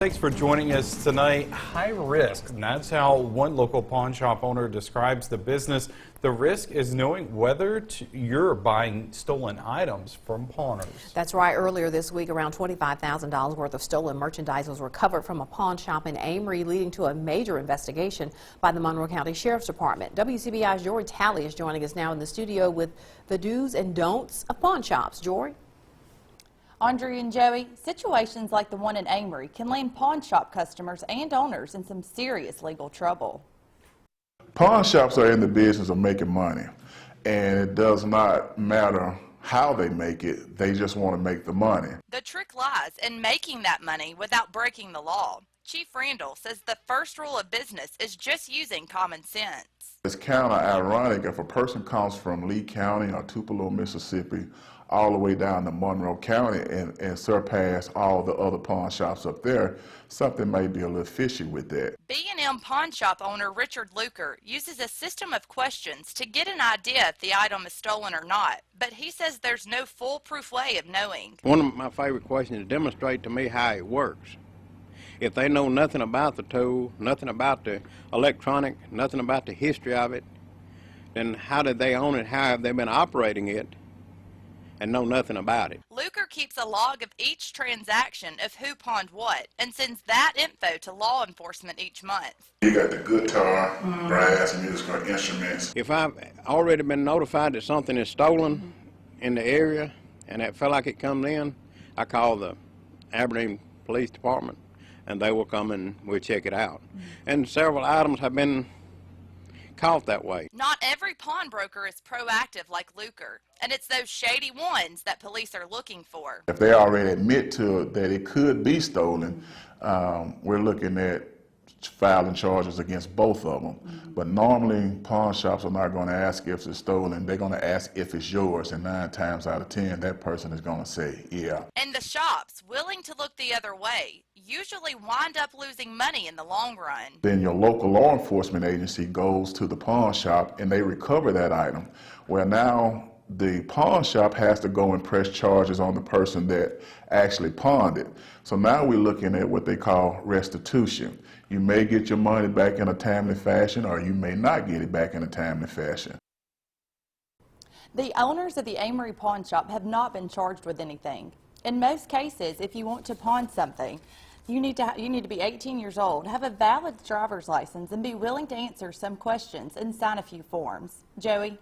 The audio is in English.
Thanks for joining us tonight. High risk, and that's how one local pawn shop owner describes the business. The risk is knowing whether you're buying stolen items from pawners. That's right. Earlier this week, around $25,000 worth of stolen merchandise was recovered from a pawn shop in Amory, leading to a major investigation by the Monroe County Sheriff's Department. WCBI's Jory Talley is joining us now in the studio with the do's and don'ts of pawn shops. Jory? Andre and Joey, situations like the one in Amory can land pawn shop customers and owners in some serious legal trouble. Pawn shops are in the business of making money, and it does not matter how they make it, they just want to make the money. The trick lies in making that money without breaking the law. Chief Randall says the first rule of business is just using common sense. It's kind of ironic if a person comes from Lee County or Tupelo, Mississippi, all the way down to Monroe County and surpass all the other pawn shops up there, something may be a little fishy with that. B&M pawn shop owner Richard Luker uses a system of questions to get an idea if the item is stolen or not, but he says there's no foolproof way of knowing. One of my favorite questions is demonstrate to me how it works. If they know nothing about the tool, nothing about the electronic, nothing about the history of it, then how did they own it? How have they been operating it and know nothing about it? Luker keeps a log of each transaction of who pawned what and sends that info to law enforcement each month. You got the guitar, brass, musical instruments. If I've already been notified that something is stolen in the area and it felt like it comes in, I call the Aberdeen Police Department and they will come and we'll check it out. And several items have been caught that way. Not every pawnbroker is proactive like Luker, and it's those shady ones that police are looking for. If they already admit to it that it could be stolen, we're looking at filing charges against both of them. But normally pawn shops are not going to ask if it's stolen, they're going to ask if it's yours, and 9 times out of 10 that person is going to say yeah. And the shops willing to look the other way usually wind up losing money in the long run. Then your local law enforcement agency goes to the pawn shop and they recover that item. Well, now the pawn shop has to go and press charges on the person that actually pawned it. So now we're looking at what they call restitution. You may get your money back in a timely fashion, or you may not get it back in a timely fashion. The owners of the Amory pawn shop have not been charged with anything. In most cases, if you want to pawn something, you need to be 18 years old, have a valid driver's license, and be willing to answer some questions and sign a few forms. Joey?